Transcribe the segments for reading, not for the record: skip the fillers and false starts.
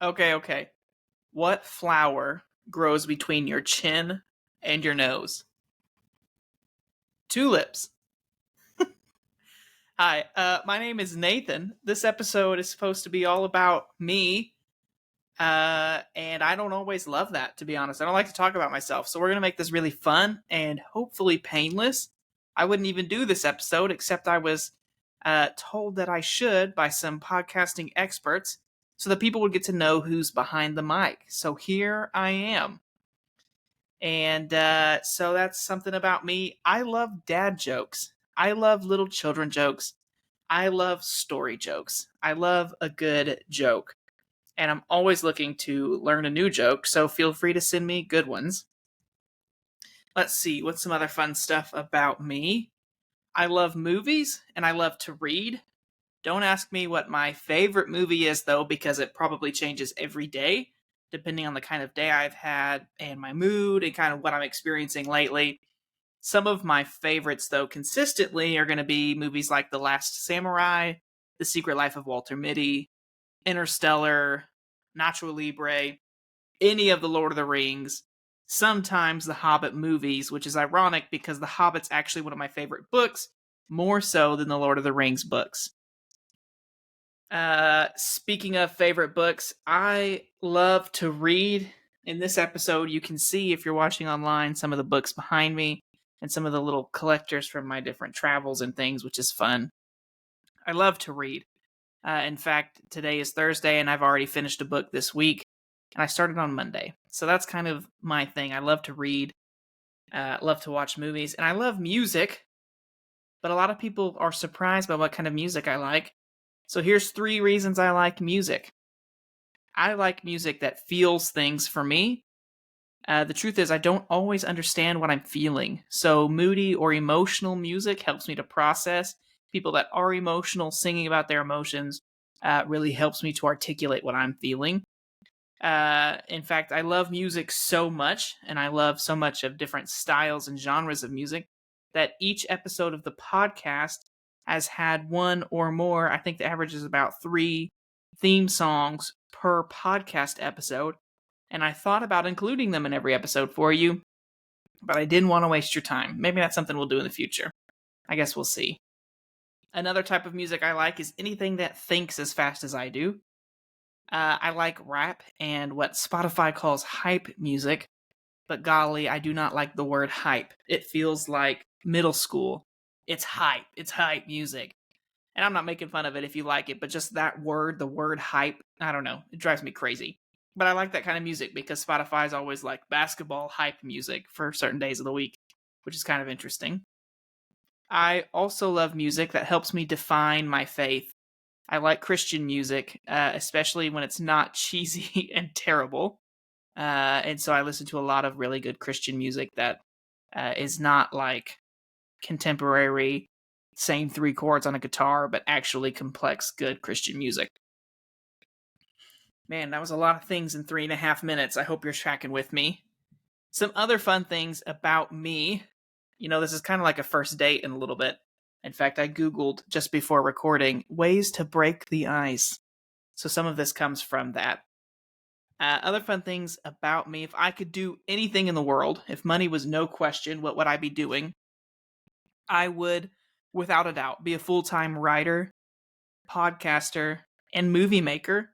Okay. What flower grows between your chin and your nose? Tulips. Hi, my name is Nathan. This episode is supposed to be all about me, and I don't always love that, to be honest. I don't like to talk about myself, so we're going to make this really fun and hopefully painless. I wouldn't even do this episode, except I was told that I should by some podcasting experts so that people would get to know who's behind the mic. So here I am. And so that's something about me. I love dad jokes. I love little children jokes. I love story jokes. I love a good joke. And I'm always looking to learn a new joke, so feel free to send me good ones. Let's see, what's some other fun stuff about me? I love movies and I love to read. Don't ask me what my favorite movie is, though, because it probably changes every day, depending on the kind of day I've had and my mood and kind of what I'm experiencing lately. Some of my favorites, though, consistently are going to be movies like The Last Samurai, The Secret Life of Walter Mitty, Interstellar, Nacho Libre, any of the Lord of the Rings, sometimes the Hobbit movies, which is ironic because The Hobbit's actually one of my favorite books, more so than the Lord of the Rings books. Speaking of favorite books, I love to read. In this episode, you can see, if you're watching online, some of the books behind me and some of the little collectors from my different travels and things, which is fun. I love to read. In fact, today is Thursday, and I've already finished a book this week, and I started on Monday. So that's kind of my thing. I love to read, love to watch movies, and I love music, but a lot of people are surprised by what kind of music I like. So here's 3 reasons I like music. I like music that feels things for me. The truth is, I don't always understand what I'm feeling. So moody or emotional music helps me to process. People that are emotional, singing about their emotions, really helps me to articulate what I'm feeling. In fact, I love music so much, and I love so much of different styles and genres of music, that each episode of the podcast has had one or more. I think the average is about 3 theme songs per podcast episode. And I thought about including them in every episode for you, but I didn't want to waste your time. Maybe that's something we'll do in the future. I guess we'll see. Another type of music I like is anything that thinks as fast as I do. I like rap and what Spotify calls hype music, but golly, I do not like the word hype. It feels like middle school. It's hype. It's hype music. And I'm not making fun of it if you like it, but just that word, the word hype, I don't know. It drives me crazy. But I like that kind of music because Spotify is always like basketball hype music for certain days of the week, which is kind of interesting. I also love music that helps me define my faith. I like Christian music, especially when it's not cheesy and terrible. And so I listen to a lot of really good Christian music that is not like contemporary, same 3 chords on a guitar, but actually complex, good Christian music. Man, that was a lot of things in 3.5 minutes. I hope you're tracking with me. Some other fun things about me. This is kind of like a first date in a little bit. In fact, I Googled just before recording ways to break the ice. So some of this comes from that. Other fun things about me. If I could do anything in the world, if money was no question, what would I be doing? I would, without a doubt, be a full-time writer, podcaster, and movie maker.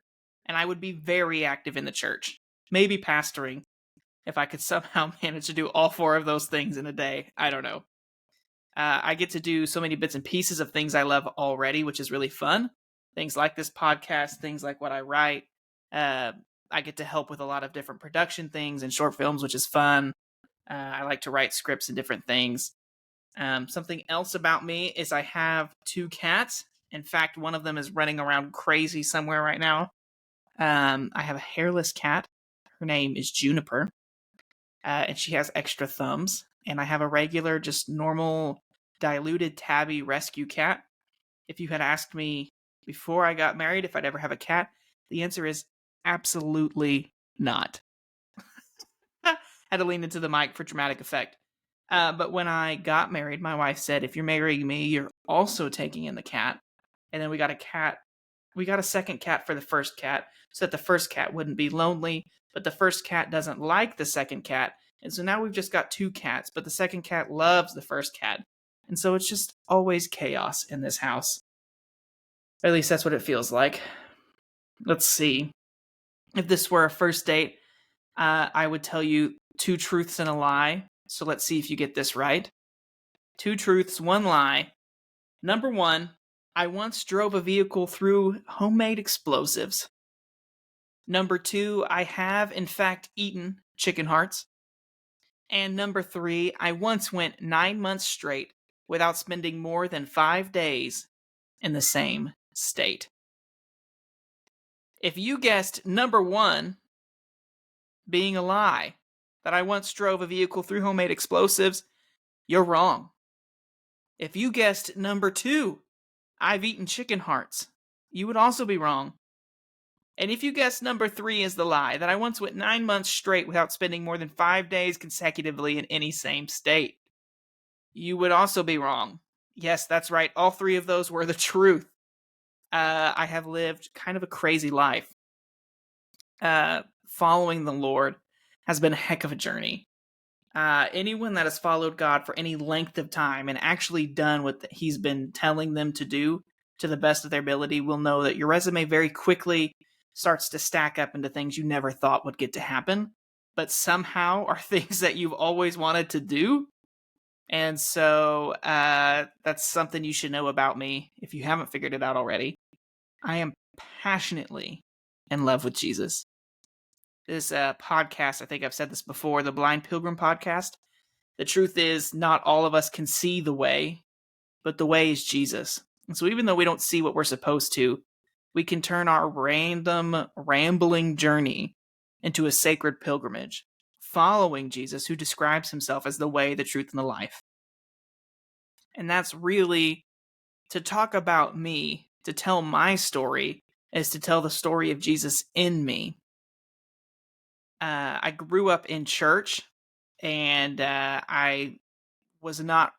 And I would be very active in the church. Maybe pastoring, if I could somehow manage to do all 4 of those things in a day. I don't know. I get to do so many bits and pieces of things I love already, which is really fun. Things like this podcast, things like what I write. I get to help with a lot of different production things and short films, which is fun. I like to write scripts and different things. Something else about me is I have 2 cats. In fact, one of them is running around crazy somewhere right now. I have a hairless cat. Her name is Juniper. And she has extra thumbs. And I have a regular, just normal, diluted tabby rescue cat. If you had asked me before I got married if I'd ever have a cat, the answer is absolutely not. Had to lean into the mic for dramatic effect. But when I got married, my wife said, if you're marrying me, you're also taking in the cat. And then we got a cat We got a second cat for the first cat so that the first cat wouldn't be lonely, but the first cat doesn't like the second cat. And so now we've just got 2 cats, but the second cat loves the first cat. And so it's just always chaos in this house. Or at least that's what it feels like. Let's see. If this were a first date, I would tell you 2 truths and a lie. So let's see if you get this right. 2 truths, 1 lie. Number 1, I once drove a vehicle through homemade explosives. Number 2, I have in fact eaten chicken hearts. And number 3, I once went 9 months straight without spending more than 5 days in the same state. If you guessed number 1 being a lie, that I once drove a vehicle through homemade explosives, you're wrong. If you guessed number 2, I've eaten chicken hearts, you would also be wrong. And if you guessed number 3 is the lie, that I once went 9 months straight without spending more than 5 days consecutively in any same state, you would also be wrong. Yes, that's right. All 3 of those were the truth. I have lived kind of a crazy life. Following the Lord has been a heck of a journey. Anyone that has followed God for any length of time and actually done what He's been telling them to do to the best of their ability will know that your resume very quickly starts to stack up into things you never thought would get to happen, but somehow are things that you've always wanted to do. And so that's something you should know about me if you haven't figured it out already. I am passionately in love with Jesus. This podcast, I think I've said this before, the Blind Pilgrim podcast. The truth is, not all of us can see the way, but the way is Jesus. And so even though we don't see what we're supposed to, we can turn our random, rambling journey into a sacred pilgrimage, following Jesus, who describes himself as the way, the truth, and the life. And that's really, to talk about me, to tell my story, is to tell the story of Jesus in me. I grew up in church, and I was not,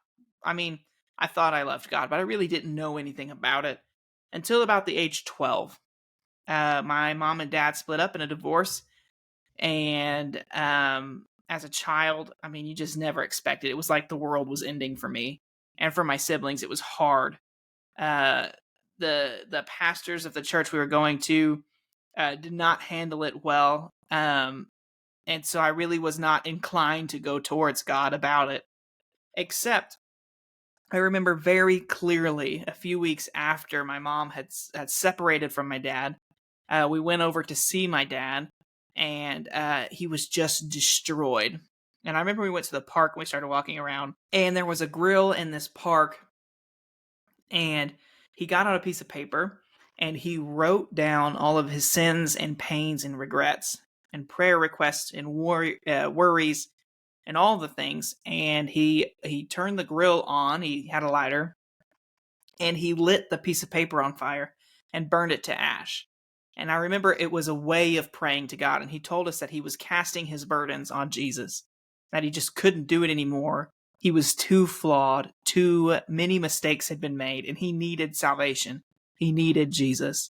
I mean, I thought I loved God, but I really didn't know anything about it until about the age 12. My mom and dad split up in a divorce, and as a child, I mean, you just never expected. It was like the world was ending for me, and for my siblings, it was hard. Uh, the pastors of the church we were going to did not handle it well, and so I really was not inclined to go towards God about it. Except, I remember very clearly a few weeks after my mom had separated from my dad, we went over to see my dad, and he was just destroyed. And I remember we went to the park and we started walking around, and there was a grill in this park, and he got out a piece of paper and he wrote down all of his sins and pains and regrets and prayer requests and worries and all the things. And he turned the grill on. He had a lighter, and he lit the piece of paper on fire and burned it to ash. And I remember it was a way of praying to God. And he told us that he was casting his burdens on Jesus, that he just couldn't do it anymore. He was too flawed. Too many mistakes had been made, and he needed salvation. He needed Jesus.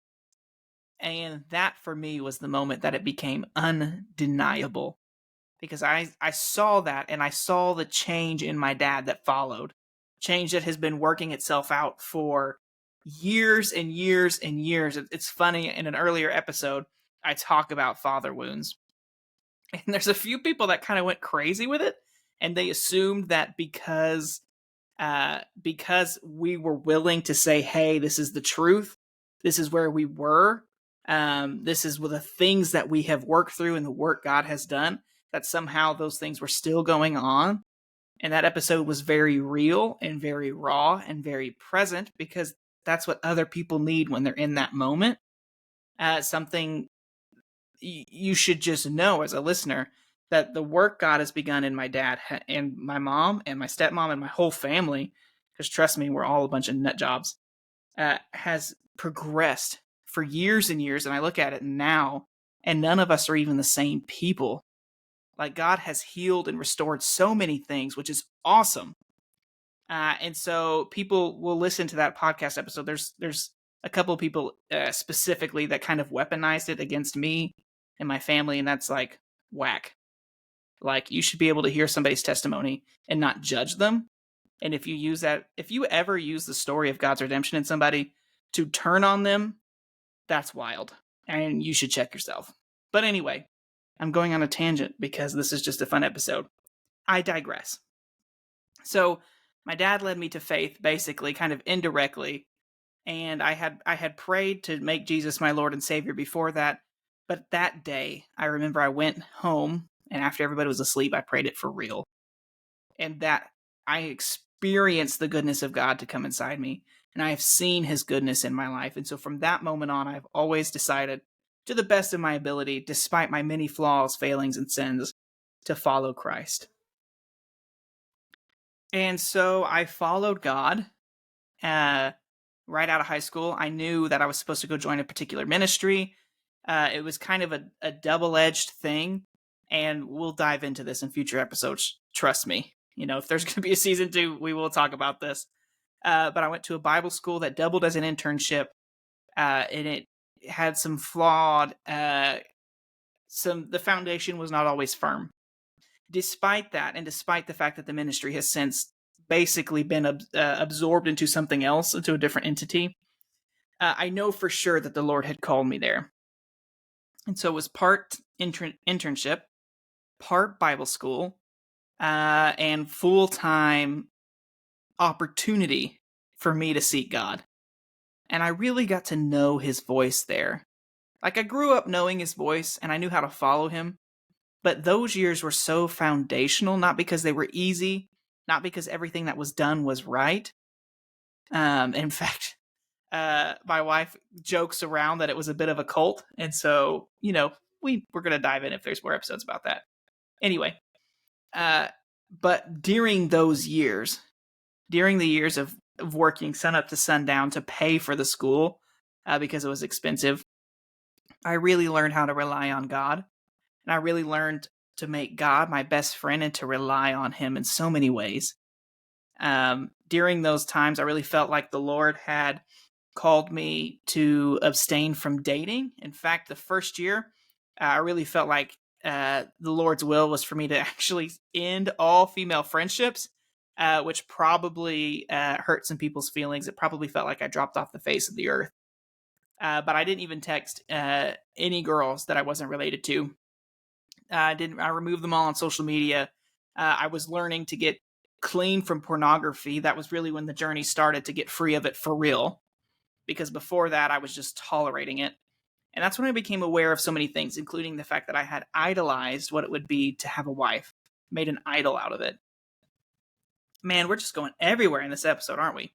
And that for me was the moment that it became undeniable, because I saw that, and I saw the change in my dad that followed. Change that has been working itself out for years and years and years. It's funny, in an earlier episode, I talk about father wounds. And there's a few people that kind of went crazy with it, and they assumed that because we were willing to say, hey, this is the truth, this is where we were, this is the things that we have worked through and the work God has done, that somehow those things were still going on. And that episode was very real and very raw and very present, because that's what other people need when they're in that moment. Something you should just know as a listener, that the work God has begun in my dad and my mom and my stepmom and my whole family, because trust me, we're all a bunch of nut jobs, has progressed for years and years. And I look at it now, and none of us are even the same people. Like, God has healed and restored so many things, which is awesome. And so people will listen to that podcast episode. There's a couple people specifically that kind of weaponized it against me and my family, and that's like whack. Like, you should be able to hear somebody's testimony and not judge them. And if you ever use the story of God's redemption in somebody to turn on them, that's wild. And you should check yourself. But anyway, I'm going on a tangent because this is just a fun episode. I digress. So my dad led me to faith, basically, kind of indirectly. And I had prayed to make Jesus my Lord and Savior before that. But that day, I remember I went home, and after everybody was asleep, I prayed it for real. And that I experienced the goodness of God to come inside me. And I have seen his goodness in my life. And so from that moment on, I've always decided, to the best of my ability, despite my many flaws, failings, and sins, to follow Christ. And so I followed God. Right out of high school, I knew that I was supposed to go join a particular ministry. It was kind of a double-edged thing, and we'll dive into this in future episodes. Trust me. If there's going to be a season 2, we will talk about this. But I went to a Bible school that doubled as an internship, and it had some flawed. The foundation was not always firm. Despite that, and despite the fact that the ministry has since basically been absorbed into something else, into a different entity, I know for sure that the Lord had called me there. And so it was part internship, part Bible school, and full-time opportunity for me to seek God. And I really got to know his voice there. Like, I grew up knowing his voice, and I knew how to follow him. But those years were so foundational, not because they were easy, not because everything that was done was right. In fact, my wife jokes around that it was a bit of a cult. And so, we're going to dive in if there's more episodes about that. Anyway, but during those years, during the years of working sun up to sundown to pay for the school, because it was expensive, I really learned how to rely on God. And I really learned to make God my best friend and to rely on him in so many ways. During those times, I really felt like the Lord had called me to abstain from dating. In fact, the first year, I really felt like the Lord's will was for me to actually end all female friendships, which probably hurt some people's feelings. It probably felt like I dropped off the face of the earth. But I didn't even text any girls that I wasn't related to. I removed them all on social media. I was learning to get clean from pornography. That was really when the journey started to get free of it for real. Because before that, I was just tolerating it. And that's when I became aware of so many things, including the fact that I had idolized what it would be to have a wife, made an idol out of it. Man, we're just going everywhere in this episode, aren't we?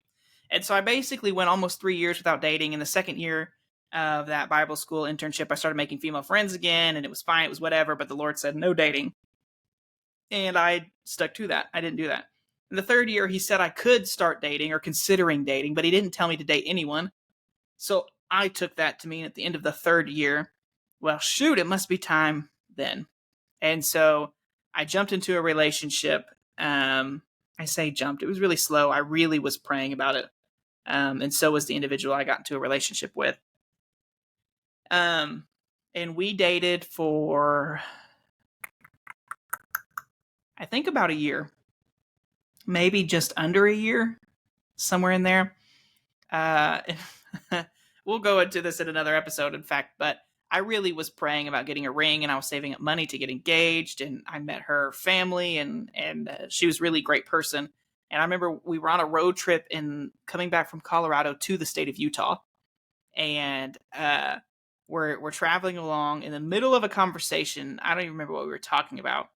And so I basically went almost 3 years without dating. In the second year of that Bible school internship, I started making female friends again, and it was fine. It was whatever, but the Lord said no dating. And I stuck to that. I didn't do that. In the third year, he said I could start dating or considering dating, but he didn't tell me to date anyone. So I took that to mean at the end of the third year, well, shoot, it must be time then. And so I jumped into a relationship. I say jumped. It was really slow. I really was praying about it. And so was the individual I got into a relationship with. And we dated for, I think, about a year. Maybe just under a year. Somewhere in there. We'll go into this in another episode, in fact, but I really was praying about getting a ring, and I was saving up money to get engaged, and I met her family, and she was a really great person. And I remember we were on a road trip in coming back from Colorado to the state of Utah, and we're traveling along in the middle of a conversation. I don't even remember what we were talking about.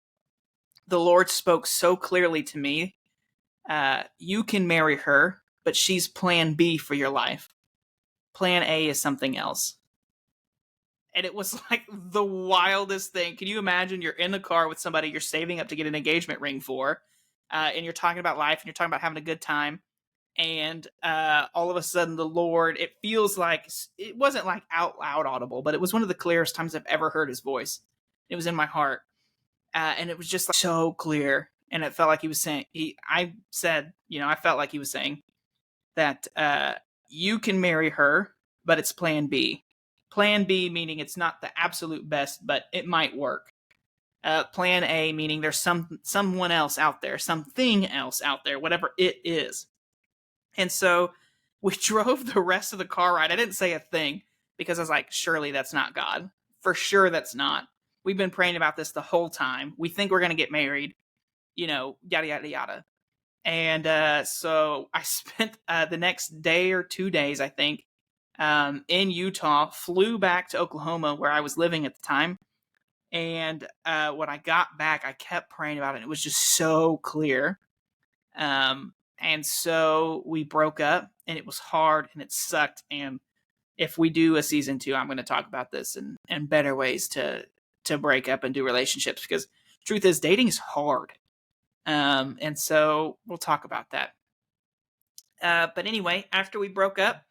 The Lord spoke so clearly to me, you can marry her, but she's plan B for your life. Plan A is something else. And it was like the wildest thing. Can you imagine you're in the car with somebody you're saving up to get an engagement ring for, and you're talking about life, and you're talking about having a good time, and all of a sudden the Lord, it feels like, it wasn't like out loud audible, but it was one of the clearest times I've ever heard his voice. It was in my heart. And it was just like so clear. And it felt like he was saying, I felt like he was saying that you can marry her, but it's plan B. Plan B meaning it's not the absolute best, but it might work. Plan A meaning there's someone else out there, something else out there, whatever it is. And so we drove the rest of the car ride. I didn't say a thing because I was like, surely that's not God. For sure that's not. We've been praying about this the whole time. We think we're going to get married, yada, yada, yada. And so I spent the next day or 2 days, I think, in Utah, flew back to Oklahoma where I was living at the time. And when I got back, I kept praying about it. It was just so clear. And so we broke up, and it was hard, and it sucked. And if we do a season 2, I'm going to talk about this and better ways to break up and do relationships, because truth is, dating is hard. And so we'll talk about that. But anyway, after we broke up,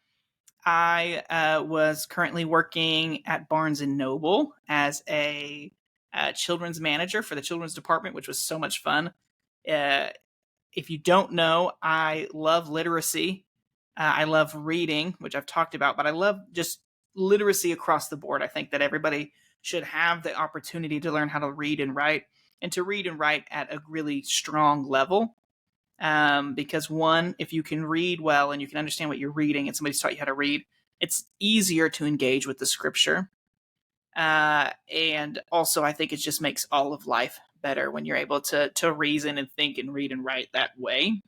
I was currently working at Barnes & Noble as a children's manager for the children's department, which was so much fun. If you don't know, I love literacy. I love reading, which I've talked about, but I love just literacy across the board. I think that everybody should have the opportunity to learn how to read and write, and to read and write at a really strong level. Because one, if you can read well and you can understand what you're reading and somebody's taught you how to read, it's easier to engage with the scripture. And also, I think it just makes all of life better when you're able to reason and think and read and write that way.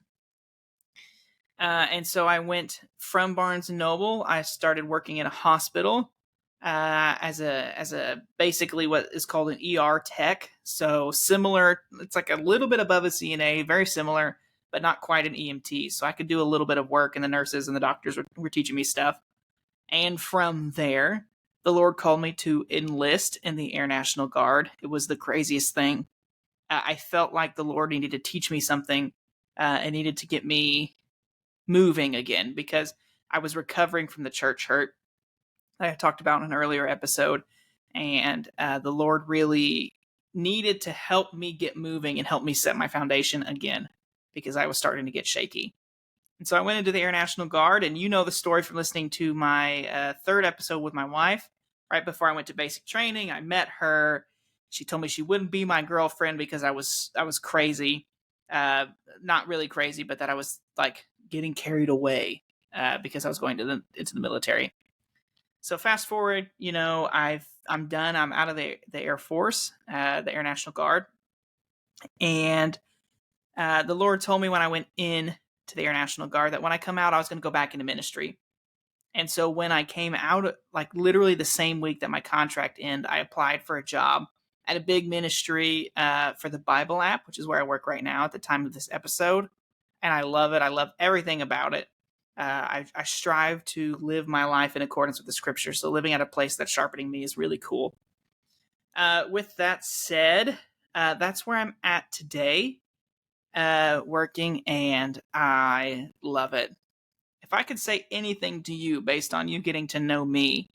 And so I went from Barnes & Noble. I started working in a hospital as a basically what is called an ER tech. So similar, it's like a little bit above a CNA, very similar, but not quite an EMT. So I could do a little bit of work, and the nurses and the doctors were teaching me stuff. And from there, the Lord called me to enlist in the Air National Guard. It was the craziest thing. I felt like the Lord needed to teach me something and needed to get me moving again, because I was recovering from the church hurt that I talked about in an earlier episode. And the Lord really needed to help me get moving and help me set my foundation again, because I was starting to get shaky. And so I went into the Air National Guard, and you know the story from listening to my third episode with my wife. Right before I went to basic training, I met her. She told me she wouldn't be my girlfriend because I was crazy. Not really crazy, but that I was like getting carried away because I was going into the military. So fast forward, I'm done. I'm out of the Air Force, the Air National Guard. And the Lord told me when I went in to the Air National Guard that when I come out, I was going to go back into ministry. And so when I came out, like literally the same week that my contract ended, I applied for a job at a big ministry for the Bible app, which is where I work right now at the time of this episode. And I love it. I love everything about it. I strive to live my life in accordance with the scripture. So living at a place that's sharpening me is really cool. With that said, that's where I'm at today, working, and I love it. If I could say anything to you based on you getting to know me,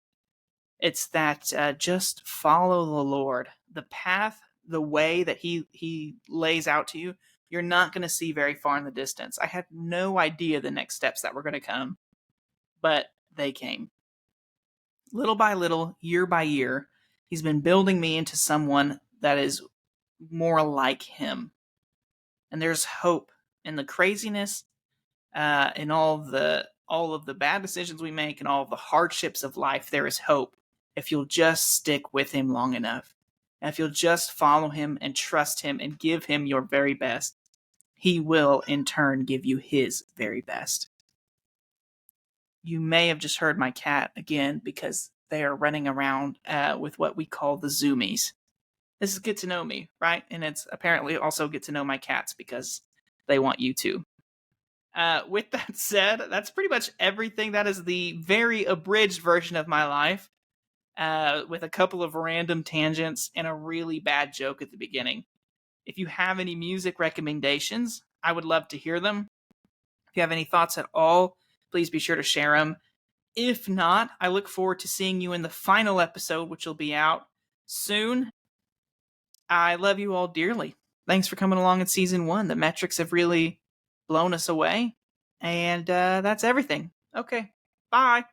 it's that just follow the Lord. The path, the way that He lays out to you, you're not going to see very far in the distance. I had no idea the next steps that were going to come, but they came. Little by little, year by year, He's been building me into someone that is more like Him. And there's hope in the craziness, in all of the bad decisions we make and all of the hardships of life. There is hope if you'll just stick with Him long enough. And if you'll just follow Him and trust Him and give Him your very best, He will in turn give you His very best. You may have just heard my cat again because they are running around with what we call the zoomies. This is get to know me, right? And it's apparently also get to know my cats because they want you to. With that said, that's pretty much everything. That is the very abridged version of my life, with a couple of random tangents and a really bad joke at the beginning. If you have any music recommendations, I would love to hear them. If you have any thoughts at all, please be sure to share them. If not, I look forward to seeing you in the final episode, which will be out soon. I love you all dearly. Thanks for coming along in season 1. The metrics have really blown us away. And that's everything. Okay, bye.